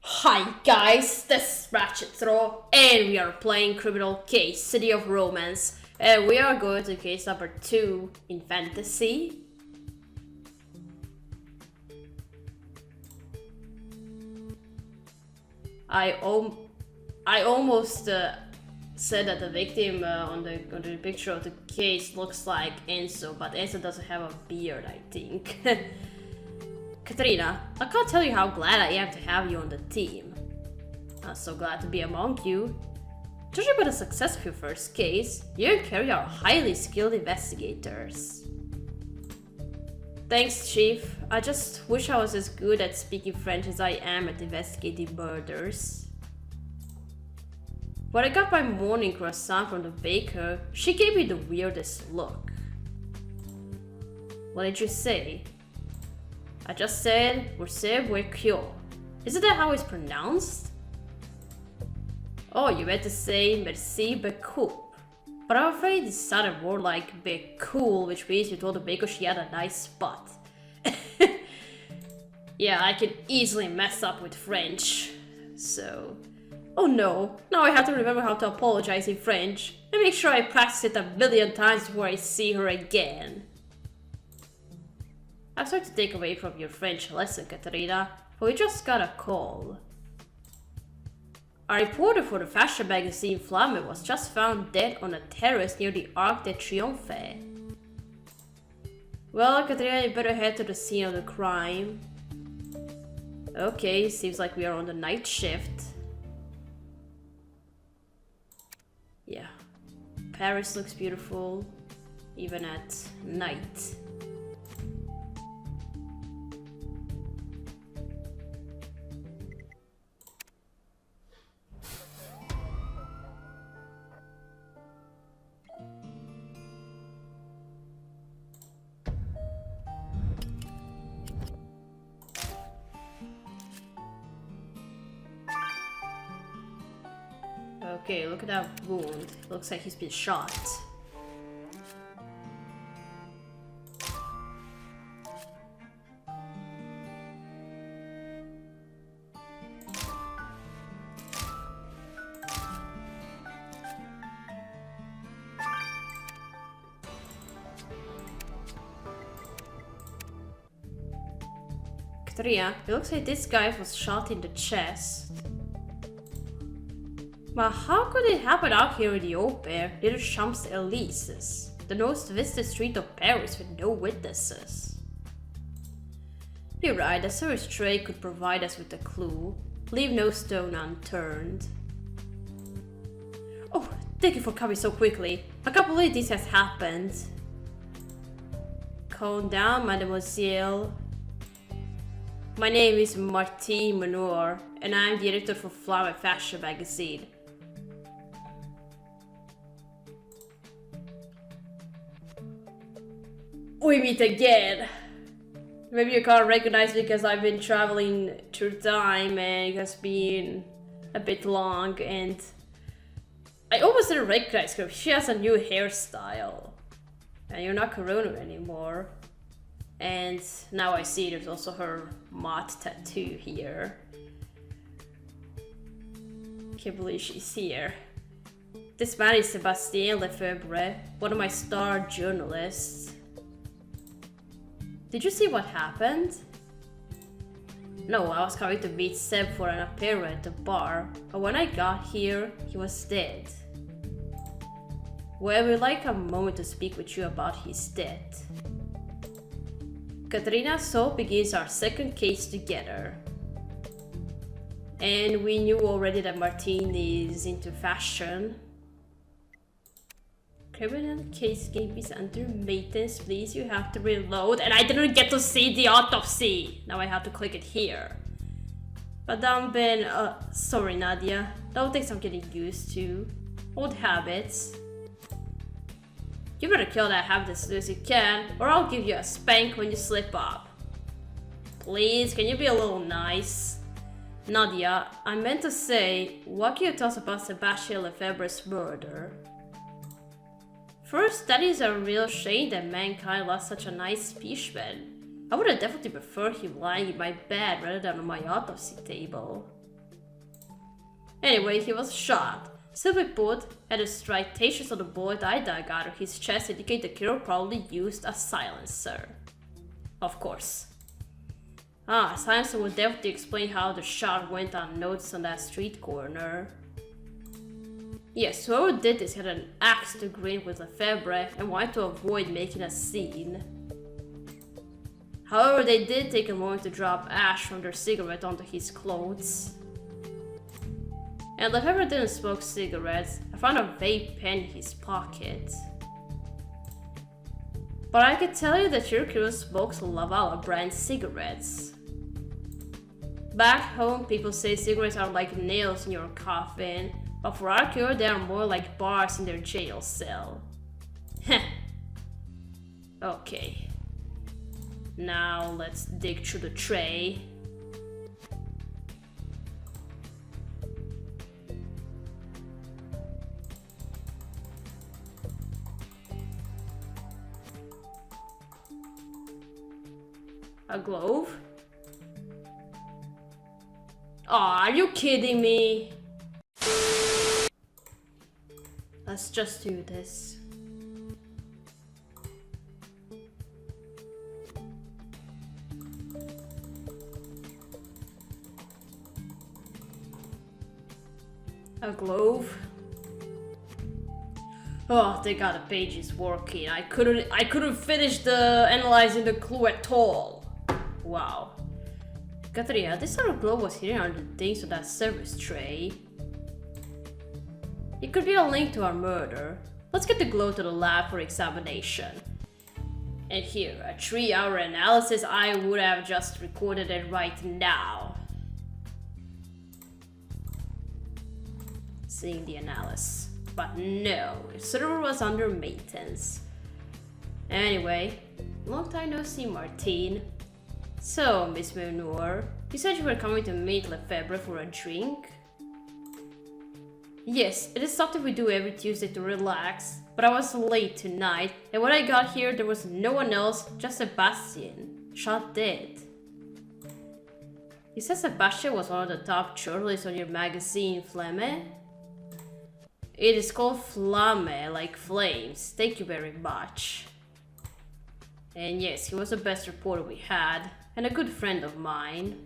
Hi guys, this is Ratchet and we are playing Criminal Case, City of Romance. And we are going to case number 2 in fantasy. I almost said that the victim on the picture of the case looks like Enzo, but Enzo doesn't have a beard, I think. Katrina, I can't tell you how glad I am to have you on the team. I'm so glad to be among you. Judging by the success of your first case, you and Carrie are highly skilled investigators. Thanks, Chief. I just wish I was as good at speaking French as I am at investigating murders. When I got my morning croissant from the baker, she gave me the weirdest look. What did you say? I just said, "Receive with cure." Isn't that how it's pronounced? Oh, you meant to say merci beaucoup. But I'm afraid it sounded more like be cool, which means you told the baker she had a nice spot. Yeah, I can easily mess up with French. So... Oh no, now I have to remember how to apologize in French. And make sure I practice it a million times before I see her again. I'm sorry to take away from your French lesson, Katerina, but we just got a call. A reporter for the fashion magazine Flamme was just found dead on a terrace near the Arc de Triomphe. Well, Katerina, you better head to the scene of the crime. Okay, seems like we are on the night shift. Yeah, Paris looks beautiful, even at night. Okay, look at that wound. Looks like he's been shot. Katrina, it looks like this guy was shot in the chest. But how could it happen out here in the open air, near the Champs-Élysées, the most visited street of Paris with no witnesses? You're right, a search tray could provide us with a clue. Leave no stone unturned. Oh, thank you for coming so quickly. I can't believe this has happened. Calm down, mademoiselle. My name is Martine Manor, and I'm the editor for Flamme Fashion magazine. We meet again. Maybe you can't recognize me because I've been traveling through time and it has been a bit long, and I almost didn't recognize her. She has a new hairstyle. And you're not Corona anymore. And now I see there's also her moth tattoo here. Can't believe she's here. This man is Sébastien Lefebvre, one of my star journalists. Did you see what happened? No, I was coming to meet Seb for an apéro at the bar, but when I got here, he was dead. Well, we'd like a moment to speak with you about his death. Katrina, so begins our second case together. And we knew already that Martine is into fashion. Criminal case game is under maintenance, please. You have to reload. And I didn't get to see the autopsy. Now I have to click it here. Madame Ben, sorry Nadia. That takes some getting used to. Old habits. You better kill that habit as soon as you can, or I'll give you a spank when you slip up. Please, can you be a little nice? Nadia, I meant to say, what can you tell us about Sébastien Lefebvre's murder? First, that is a real shame that mankind lost such a nice speechman. I would have definitely preferred him lying in my bed rather than on my autopsy table. Anyway, he was shot. Simply put, had a citations on the bullet I dug out of his chest indicate the killer probably used a silencer. Of course. A silencer would definitely explain how the shot went unnoticed on that street corner. Yes, whoever did this had an axe to grind with Lefebvre and wanted to avoid making a scene. However, they did take a moment to drop ash from their cigarette onto his clothes. And Lefebvre didn't smoke cigarettes. I found a vape pen in his pocket. But I can tell you that your killer smokes Lavala brand cigarettes. Back home, people say cigarettes are like nails in your coffin, but for our killer, they are more like bars in their jail cell. Heh. Okay. Now let's dig through the tray. A glove? Aw, are you kidding me? Let's just do this. A glove? Oh, thank God the page is working. I couldn't finish the analyzing the clue at all. Wow. Katerina, this sort of glove was hidden under the things on that service tray. It could be a link to our murder. Let's get the glove to the lab for examination. And here, a 3-hour analysis. I would have just recorded it right now. Seeing the analysis. But no, the server was under maintenance. Anyway, long time no see, Martine. So, Miss Menor, you said you were coming to meet Lefebvre for a drink? Yes, it is something we do every Tuesday to relax, but I was late tonight, and when I got here there was no one else, just Sebastian, shot dead. You said Sebastian was one of the top journalists on your magazine, Flame? It is called Flamme, like flames. Thank you very much. And yes, he was the best reporter we had, and a good friend of mine.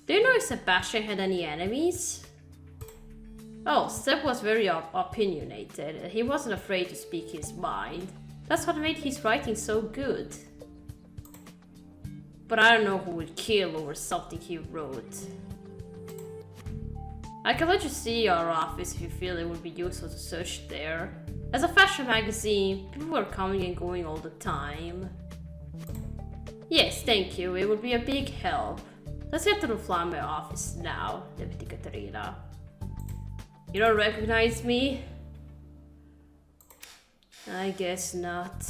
Do you know if Sebastian had any enemies? Oh, Seb was very opinionated, and he wasn't afraid to speak his mind. That's what made his writing so good. But I don't know who would kill over something he wrote. I can let you see our office if you feel it would be useful to search there. As a fashion magazine, people are coming and going all the time. Yes, thank you, it would be a big help. Let's get to the Flamme office now, Deputy Katerina. You don't recognize me? I guess not.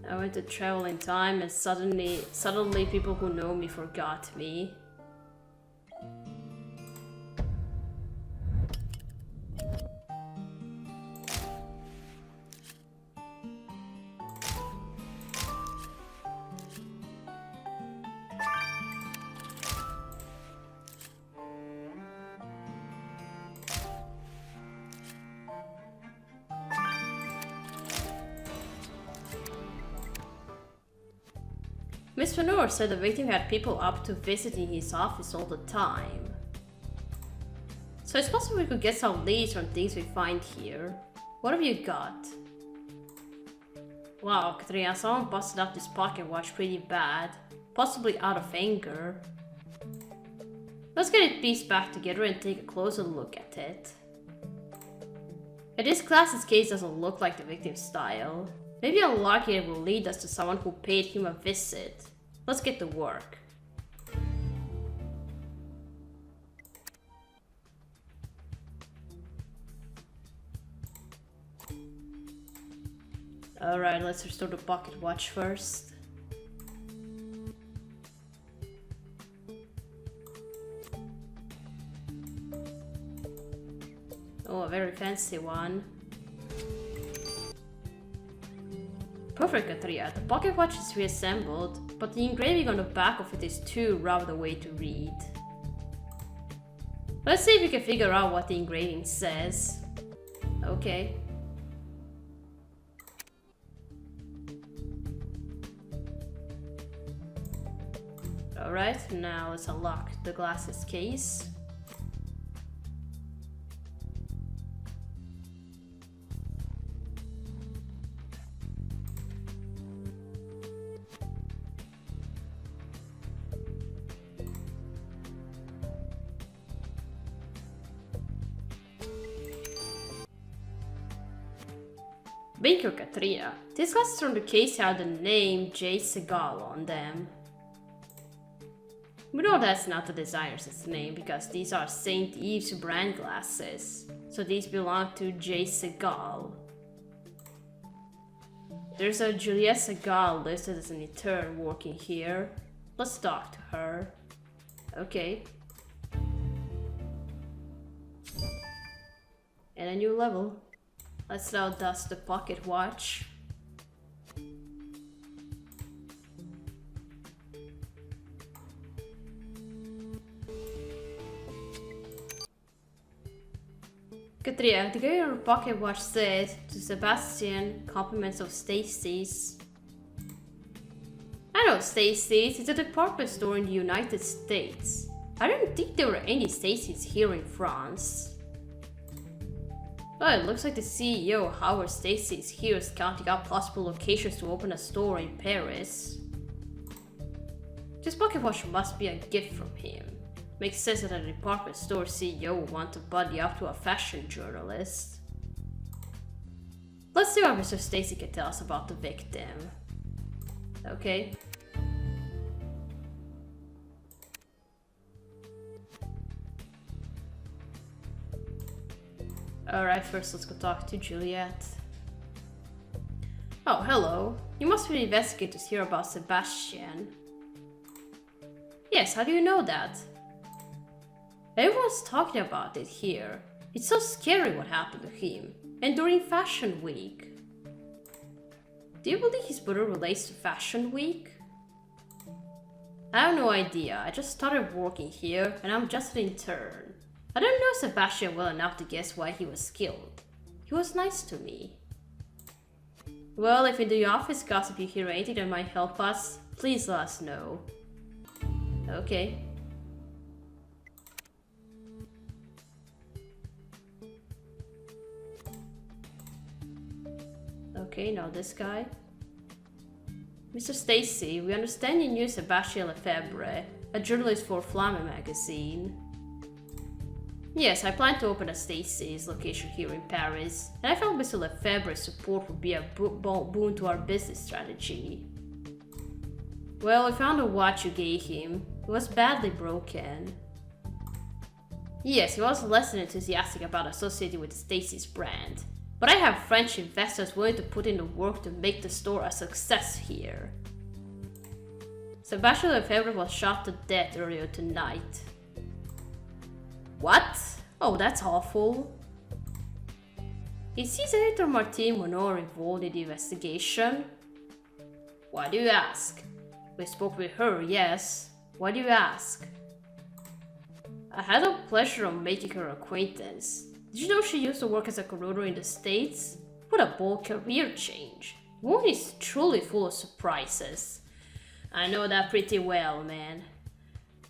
I went to travel in time and suddenly people who know me forgot me. Miss Fenor said the victim had people up to visiting his office all the time. So it's possible we could get some leads on things we find here. What have you got? Wow, Katrina, someone busted up this pocket watch pretty bad. Possibly out of anger. Let's get it pieced back together and take a closer look at it. And this class's case doesn't look like the victim's style. Maybe unlocking it will lead us to someone who paid him a visit. Let's get to work. Alright, let's restore the pocket watch first. Oh, a very fancy one. Perfect, Katria. The pocket watch is reassembled, but the engraving on the back of it is too rough a way to read. Let's see if we can figure out what the engraving says. Okay. Alright, now let's unlock the glasses case. Bingo, Katria. These glasses from the case have the name J. Segal on them. We know that's not the designer's name because these are St. Ives brand glasses, so these belong to J. Segal. There's a Juliette Segal listed as an intern working here. Let's talk to her. Okay. And a new level. Let's now dust the pocket watch. Katria, the guy in your pocket watch said to Sebastian, compliments of Stacy's. I know Stacy's, it's a department store in the United States. I don't think there were any Stacy's here in France. Well, it looks like the CEO, Howard Stacy, is here counting out possible locations to open a store in Paris. This pocket watch must be a gift from him. Makes sense that a department store CEO would want to buddy up to a fashion journalist. Let's see what Mr. Stacy can tell us about the victim. Okay. Alright, first let's go talk to Juliette. Oh, hello. You must be the investigators here about Sebastian. Yes, how do you know that? Everyone's talking about it here. It's so scary what happened to him. And during Fashion Week. Do you believe his brother relates to Fashion Week? I have no idea. I just started working here and I'm just an intern. I don't know Sebastian well enough to guess why he was killed. He was nice to me. Well, if in the office gossip you hear anything that might help us, please let us know. Okay. Okay, now this guy. Mr. Stacy, we understand you knew Sebastian Lefebvre, a journalist for Flamme magazine. Yes, I plan to open a Stacy's location here in Paris, and I felt Mr. Lefebvre's support would be a boon to our business strategy. Well, we found a watch you gave him. It was badly broken. Yes, he was less than enthusiastic about associating with Stacy's brand. But I have French investors willing to put in the work to make the store a success here. Sebastian Lefebvre was shot to death earlier tonight. What? Oh, that's awful. Is Senator Martine Monod involved in the investigation? Why do you ask? We spoke with her, yes. Why do you ask? I had the pleasure of making her acquaintance. Did you know she used to work as a coroner in the States? What a bold career change. The woman is truly full of surprises. I know that pretty well, man.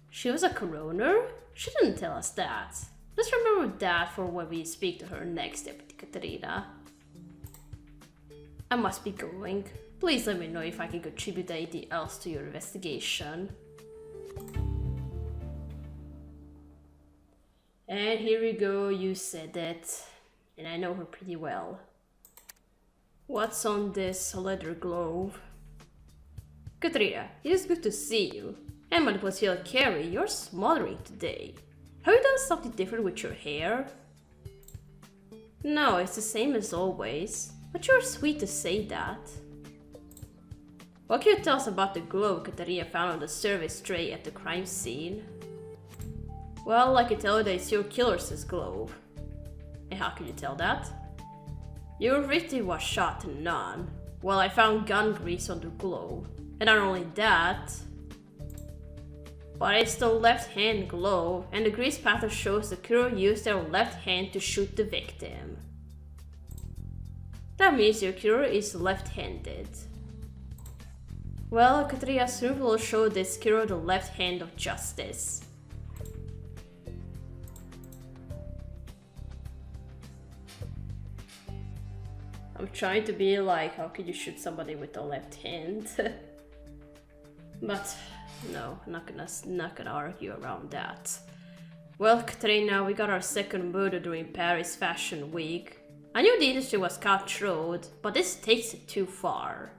She was a coroner? She didn't tell us that. Let's remember that for when we speak to her next, Deputy Katerina. I must be going. Please let me know if I can contribute anything else to your investigation. And here we go, you said it. And I know her pretty well. What's on this leather glove? Katrina, it is good to see you. And Mademoiselle Carey, you're smothering today. Have you done something different with your hair? No, it's the same as always. But you're sweet to say that. What can you tell us about the glove Katarina found on the service tray at the crime scene? Well, I can tell you that it's your killer's glove. And how can you tell that? Your victim was shot to none. Well, I found gun grease on the glove. And not only that, but it's the left hand glove, and the grease pattern shows the killer used their left hand to shoot the victim. That means your killer is left-handed. Well, Katria's room will show this killer the left hand of justice. I'm trying to be like, how could you shoot somebody with the left hand? But no, I'm not gonna argue around that. Well, Katrina, we got our second murder during Paris Fashion Week. I knew the industry was cutthroat, but this takes it too far.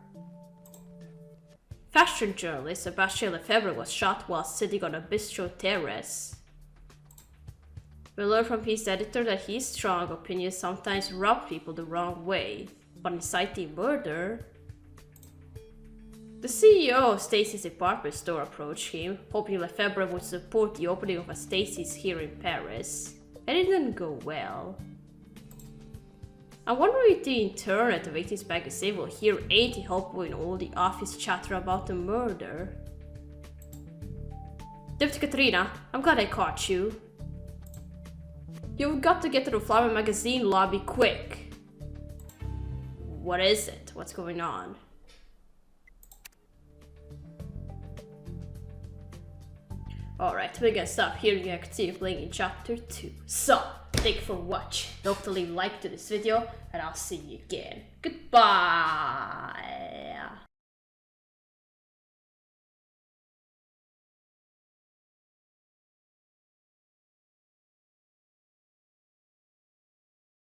Fashion journalist Sebastien Lefebvre was shot while sitting on a bistro terrace. We learned from his editor that his strong opinions sometimes rub people the wrong way, but inciting murder... The CEO of Stacy's department store approached him, hoping Lefebvre would support the opening of a Stacy's here in Paris, and it didn't go well. I wonder if the intern at the Victims magazine will hear anything helpful in all the office chatter about the murder. Deputy Katrina, I'm glad I caught you. You've got to get to the Flower magazine lobby quick. What is it? What's going on? Alright, we're gonna stop here and continue playing in chapter 2. So, thank you for watching. Don't forget to leave a like to this video, and I'll see you again. Goodbye!